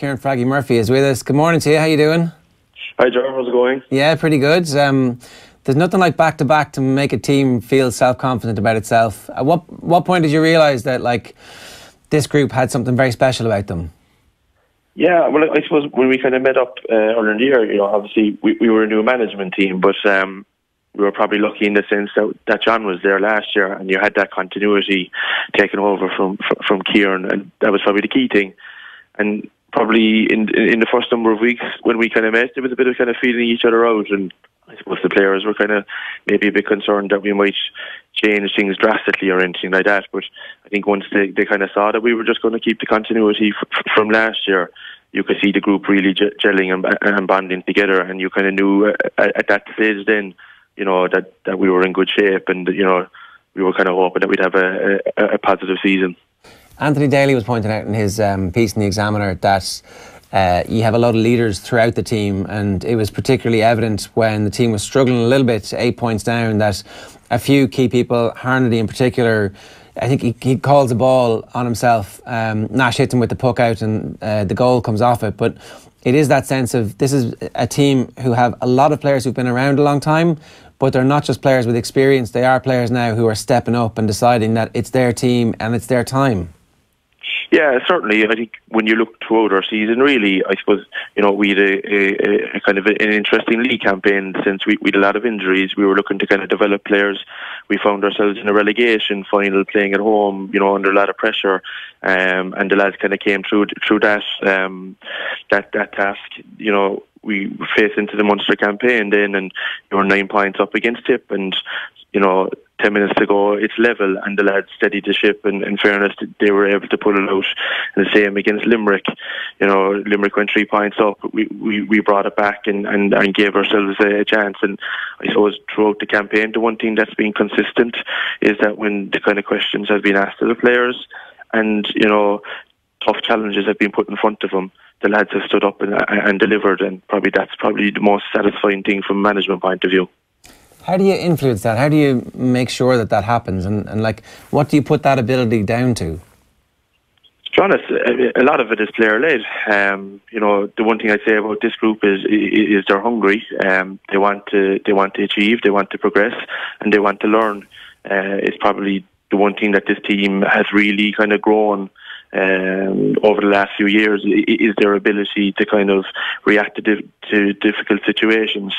Kieran Fraggy Murphy is with us. Good morning to you. How you doing? Hi, Ger. How's it going? Yeah, pretty good. There's nothing like back-to-back to make a team feel self-confident about itself. At what point did you realise that this group had something very special about them? Yeah, well, I suppose when we kind of met up earlier in the year, obviously we were a new management team, but we were probably lucky in the sense that John was there last year, and you had that continuity taken over from Kieran, and that was probably the key thing. And probably in the first number of weeks when we kind of met, there was a bit of kind of feeling each other out, and I suppose the players were kind of maybe a bit concerned that we might change things drastically or anything like that. But I think once they kind of saw that we were just going to keep the continuity from last year, you could see the group really gelling and bonding together, and you kind of knew at that stage then, that we were in good shape, and we were kind of hoping that we'd have a positive season. Anthony Daly was pointing out in his piece in the Examiner that you have a lot of leaders throughout the team, and it was particularly evident when the team was struggling a little bit, 8 points down, that a few key people, Harnedy in particular, I think he calls the ball on himself. Nash hits him with the puck out, and the goal comes off it. But it is that sense of this is a team who have a lot of players who've been around a long time, but they're not just players with experience. They are players now who are stepping up and deciding that it's their team and it's their time. Yeah, certainly. I think when you look throughout our season, really, I suppose, we had a kind of an interesting league campaign since we had a lot of injuries. We were looking to kind of develop players. We found ourselves in a relegation final playing at home, under a lot of pressure. And the lads kind of came through that task. We faced into the Munster campaign then, and you were 9 points up against Tip, and 10 minutes to go, it's level, and the lads steadied the ship, and in fairness, they were able to pull it out. And the same against Limerick. Limerick went 3 points up. We brought it back and gave ourselves a chance. And I suppose throughout the campaign, the one thing that's been consistent is that when the kind of questions have been asked of the players, and tough challenges have been put in front of them, the lads have stood up and delivered, and that's probably the most satisfying thing from a management point of view. How do you influence that? How do you make sure that happens? And what do you put that ability down to? To be honest, a lot of it is player-led. The one thing I'd say about this group is they're hungry. They want to achieve, they want to progress, and they want to learn. It's probably the one thing that this team has really kind of grown over the last few years is their ability to kind of react to difficult situations.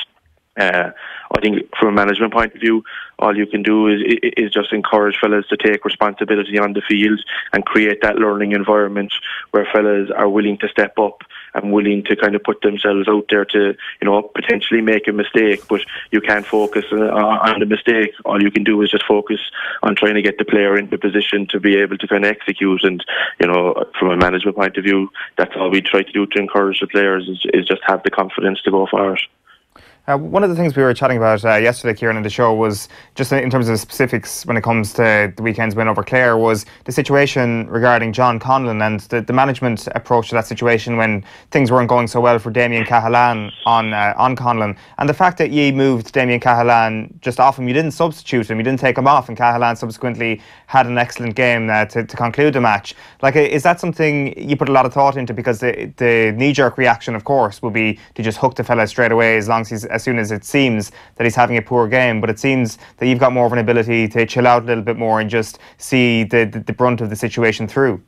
I think from a management point of view, all you can do is just encourage fellas to take responsibility on the field and create that learning environment where fellas are willing to step up and willing to kind of put themselves out there to, potentially make a mistake, but you can't focus on the mistake. All you can do is just focus on trying to get the player into position to be able to kind of execute. And, from a management point of view, that's all we try to do to encourage the players is just have the confidence to go for it. One of the things we were chatting about yesterday, Kieran, in the show was just in terms of the specifics when it comes to the weekend's win over Clare was the situation regarding John Conlon and the management approach to that situation when things weren't going so well for Damien Cahalane on Conlon. And the fact that you moved Damien Cahalane just off him, you didn't substitute him, you didn't take him off, and Cahalane subsequently had an excellent game to conclude the match. Is that something you put a lot of thought into? Because the knee-jerk reaction, of course, will be to just hook the fella straight away as soon as it seems that he's having a poor game. But it seems that you've got more of an ability to chill out a little bit more and just see the brunt of the situation through.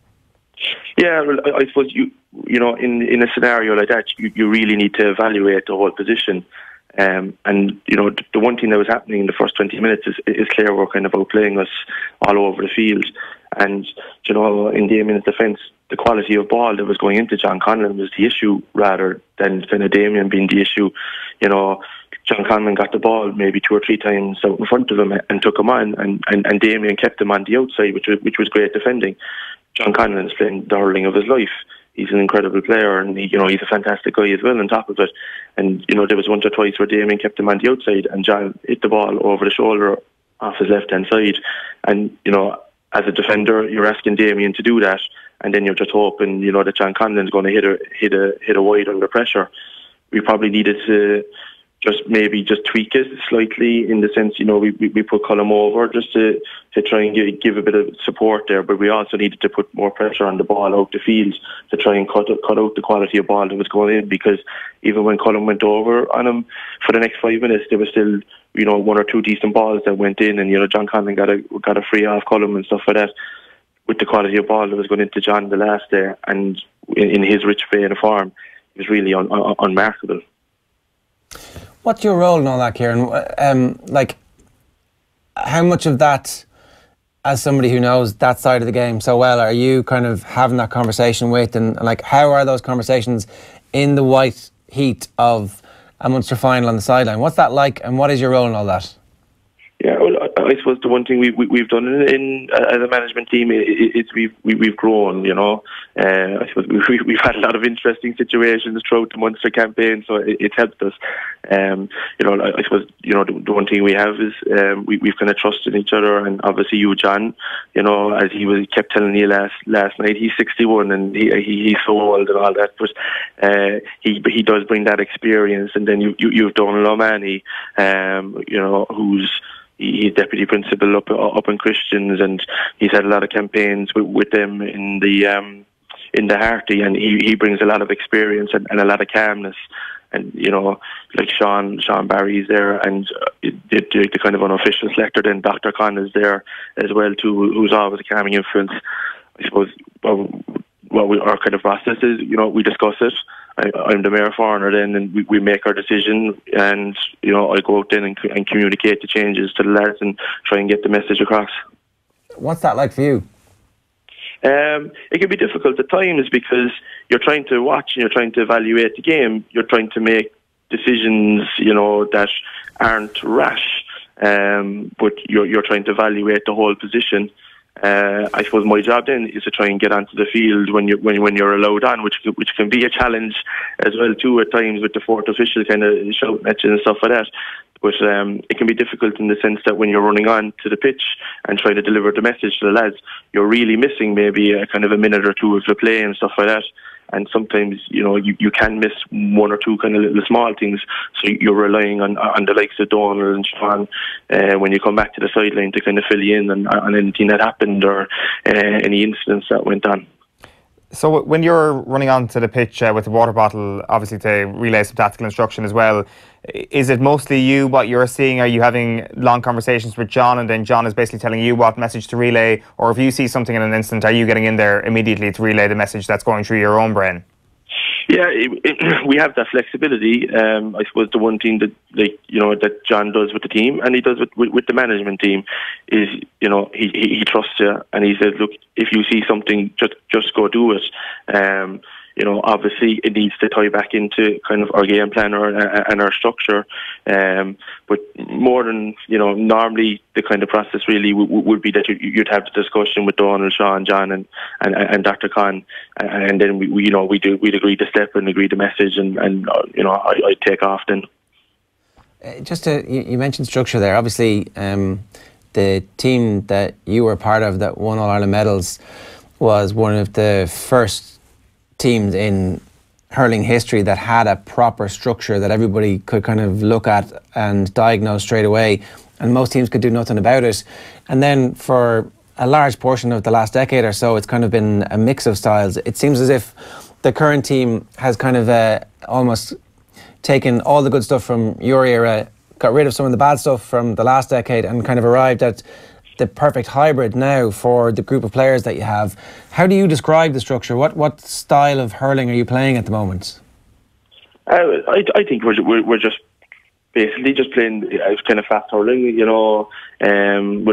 Yeah, well, I suppose in a scenario like that, you really need to evaluate the whole position. And the one thing that was happening in the first 20 minutes is Clare were kind of outplaying us all over the field. And in Damien's defence, the quality of ball that was going into John Conlon was the issue rather than kind of Damien being the issue. John Conlon got the ball maybe 2 or 3 times out in front of him and took him on, and Damien kept him on the outside, which was great defending. John Conlon is playing the hurling of his life. He's an incredible player, and he's a fantastic guy as well on top of it. And there was once or twice where Damien kept him on the outside, and John hit the ball over the shoulder off his left hand side. And as a defender, you're asking Damien to do that, and then you're just hoping that John Conlon's going to hit a wide under pressure. We probably needed to just tweak it slightly, in the sense, we put Colm over just to try and give a bit of support there, but we also needed to put more pressure on the ball out the field to try and cut out the quality of ball that was going in, because even when Colm went over on him for the next 5 minutes, there was still one or two decent balls that went in, and John Conlon got a free off Colm and stuff like that, with the quality of ball that was going into John the last day, and in his rich vein of form, it was really unmarkable. What's your role in all that, Kieran? How much of that, as somebody who knows that side of the game so well, are you kind of having that conversation with, and how are those conversations in the white heat of a Munster final on the sideline? What's that like, and what is your role in all that? Yeah, well, I suppose the one thing we've done as a management team is we've grown. I suppose we've had a lot of interesting situations throughout the Munster campaign, so it's helped us. I suppose the one thing we have is we've kind of trusted each other, and obviously you, John, as he kept telling you last night, he's 61 and he's so old and all that, but he does bring that experience. And then you've Donald O'Mahony, he's deputy principal up in Christians, and he's had a lot of campaigns with them in the Harty, and he brings a lot of experience and a lot of calmness. And like Sean Barry's there, and the kind of unofficial selector. Then Dr. Con is there as well too, who's always a calming influence. I suppose our kind of process is, we discuss it. I'm the mayor foreigner then, and we make our decision, and I go out then and communicate the changes to the lads and try and get the message across. What's that like for you? It can be difficult at times, because you're trying to watch and you're trying to evaluate the game. You're trying to make decisions, that aren't rash, but you're trying to evaluate the whole position. I suppose my job then is to try and get onto the field when you're allowed on, which can be a challenge as well too at times, with the fourth official kind of shouting at you and stuff like that. But it can be difficult in the sense that when you're running on to the pitch and trying to deliver the message to the lads, you're really missing maybe a kind of a minute or two of the play and stuff like that. And sometimes, you can miss one or two kind of little small things. So you're relying on the likes of Donald and Sean when you come back to the sideline to kind of fill you in on anything that happened or any incidents that went on. So when you're running onto the pitch with the water bottle, obviously to relay some tactical instruction as well, is it mostly you, what you're seeing? Are you having long conversations with John, and then John is basically telling you what message to relay? Or if you see something in an instant, are you getting in there immediately to relay the message that's going through your own brain? Yeah, we have that flexibility. I suppose the one thing that that John does with the team, and he does with the management team, is he trusts you, and he says, look, if you see something, just go do it. Obviously it needs to tie back into kind of our game plan and our structure. But more than, normally the kind of process really would be that you'd have the discussion with Donald, Sean, John and Dr. Con, and then we'd agree to step and agree the message, and I'd take off then. You mentioned structure there. Obviously, the team that you were part of that won All Ireland medals was one of the first teams in hurling history that had a proper structure that everybody could kind of look at and diagnose straight away, and most teams could do nothing about it. And then for a large portion of the last decade or so, it's kind of been a mix of styles. It seems as if the current team has kind of almost taken all the good stuff from your era, got rid of some of the bad stuff from the last decade, and kind of arrived at the perfect hybrid now for the group of players that you have. How do you describe the structure? What style of hurling are you playing at the moment? I think we're just basically just playing kind of fast hurling, with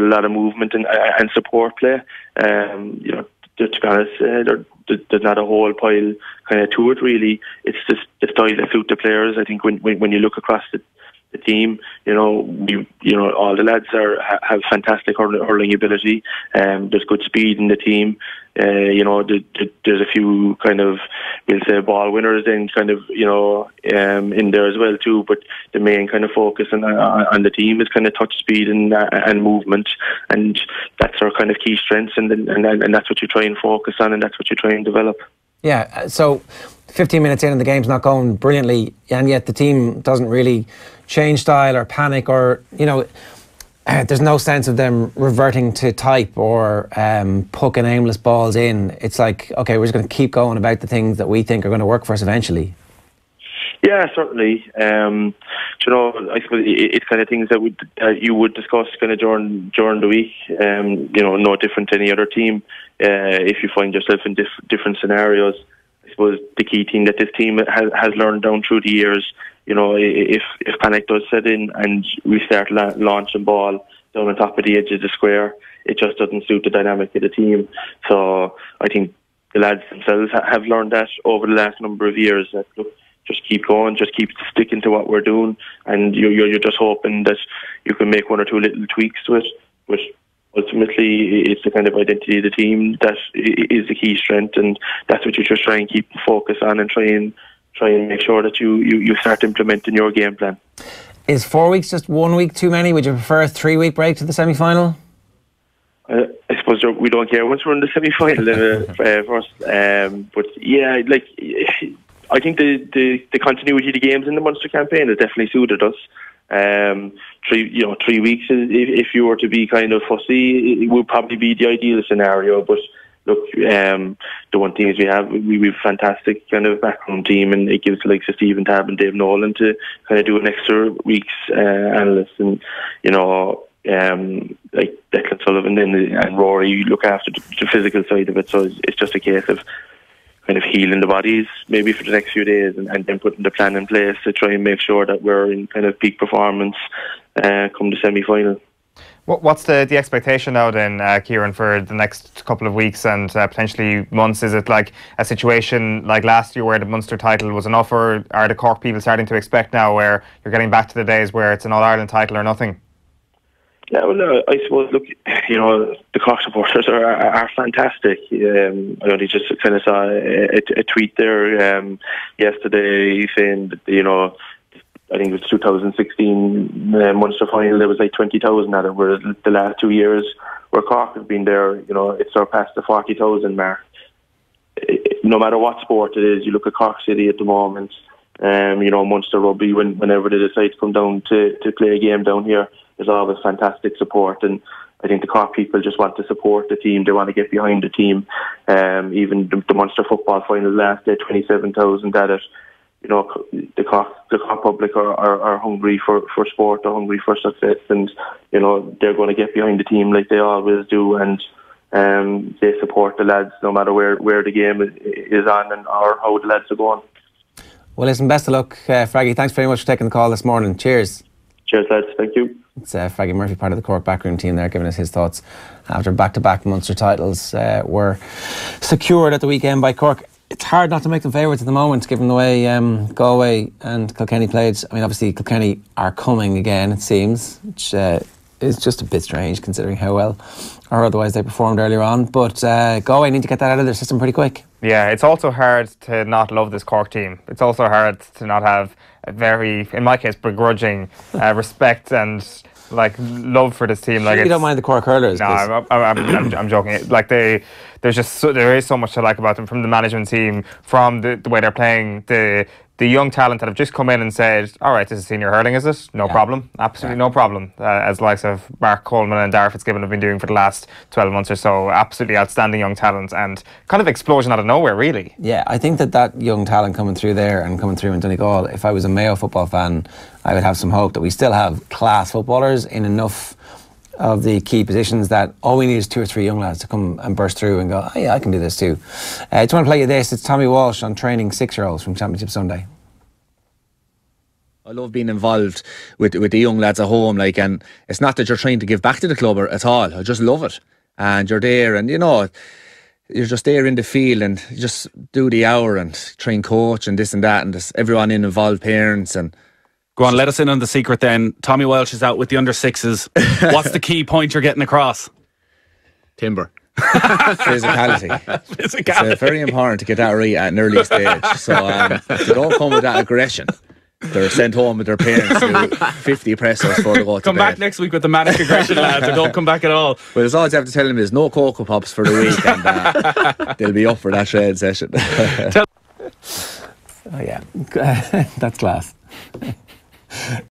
a lot of movement and support play. To be honest, there's not a whole pile kind of to it really. It's just the style that suits the players. I think when you look across the team, all the lads have fantastic hurling ability. There's good speed in the team. There's a few kind of, we'll say, ball winners then kind of, in there as well too. But the main kind of focus on the team is kind of touch speed and movement, and that's our kind of key strengths, and that's what you try and focus on, and that's what you try and develop. Yeah. So 15 minutes in and the game's not going brilliantly, and yet the team doesn't really change style or panic, or, you know, there's no sense of them reverting to type or pucking aimless balls in. It's like, okay, we're just going to keep going about the things that we think are going to work for us eventually. Yeah, certainly. You know, I suppose it's kind of things that you would discuss kind of during the week. You know, no different to any other team. If you find yourself in different scenarios, I suppose the key thing that this team has learned down through the years, you know, if panic does set in and we start launching ball down on top of the edge of the square, it just doesn't suit the dynamic of the team. So I think the lads themselves have learned that over the last number of years. That, look, just keep going, just keep sticking to what we're doing, and you're just hoping that you can make one or two little tweaks to it. But ultimately, it's the kind of identity of the team that is the key strength, and that's what you just try and keep focus on, and try and make sure that you start implementing your game plan. Is 4 weeks just 1 week too many? Would you prefer a 3-week break to the semi-final? I suppose we don't care once we're in the semi-final first. But yeah, like, I think the continuity of the games in the Munster campaign has definitely suited us. 3 weeks, if you were to be kind of fussy, it would probably be the ideal scenario. But look, the one thing is we have a fantastic kind of background team, and it gives the likes of Stephen Tabb and Dave Nolan to kind of do an extra week's analyst, and, you know, like Declan Sullivan and Rory look after the physical side of it. So it's just a case of kind of healing the bodies maybe for the next few days, and then putting the plan in place to try and make sure that we're in kind of peak performance come the semi-final. What's the expectation now then, Kieran, for the next couple of weeks and potentially months? Is it like a situation like last year where the Munster title was enough, or are the Cork people starting to expect now where you're getting back to the days where it's an All-Ireland title or nothing? Yeah, well, I suppose, look, you know, the Cork supporters are fantastic. I only just kind of saw a tweet there yesterday saying that, you know, I think it was 2016 Munster final, there was like 20,000 at it, whereas the last 2 years where Cork has been there, you know, it surpassed the 40,000 mark. No matter what sport it is, you look at Cork City at the moment, you know, Munster Rugby, whenever they decide to come down to play a game down here, there's always fantastic support, and I think the Cork people just want to support the team. They want to get behind the team. Even the Munster football final last day, 27,000 at it. You know, the Cork public are hungry for sport, they're hungry for success, and, you know, they're going to get behind the team like they always do, and they support the lads no matter where the game is on and or how the lads are going. Well, listen, best of luck, Fraggy. Thanks very much for taking the call this morning. Cheers. Cheers, lads. Thank you. It's Fraggy Murphy, part of the Cork backroom team there, giving us his thoughts after back-to-back Munster titles were secured at the weekend by Cork. It's hard not to make them favourites at the moment, given the way Galway and Kilkenny played. I mean, obviously Kilkenny are coming again, it seems, which is just a bit strange considering how well or otherwise they performed earlier on. But Galway need to get that out of their system pretty quick. Yeah, it's also hard to not love this Cork team. It's also hard to not have a very, in my case, begrudging respect and like love for this team. Like, you don't mind the Cork hurlers? No, I'm joking. Like there is so much to like about them, from the management team, from the way they're playing, the young talent that have just come in and said, all right, this is senior hurling, is it? No problem. Absolutely no problem. As the likes of Mark Coleman and Darragh Fitzgibbon have been doing for the last 12 months or so. Absolutely outstanding young talent, and kind of explosion out of nowhere, really. Yeah, I think that young talent coming through there and coming through in Donegal, if I was a Mayo football fan, I would have some hope that we still have class footballers in enough of the key positions that all we need is 2 or 3 young lads to come and burst through and go, oh yeah, I can do this too. I just want to play you this. It's Tommy Walsh on training 6-year-olds from Championship Sunday. I love being involved with the young lads at home, like, and it's not that you're trying to give back to the club at all. I just love it, and you're there, and you know, you're just there in the field, and you just do the hour and try and coach and this and that, and just everyone involved, parents and. Go on, let us in on the secret then. Tommy Walsh is out with the under-6s. What's the key point you're getting across? Timber. Physicality. It's very important to get that right at an early stage. So they don't come with that aggression. They're sent home with their parents to 50 pressers before they go to come bed. Back next week with the manic aggression, lads, or don't come back at all. Well, all I have to tell them is no Cocoa Pops for the week, and they'll be up for that shred session. Oh yeah, that's class.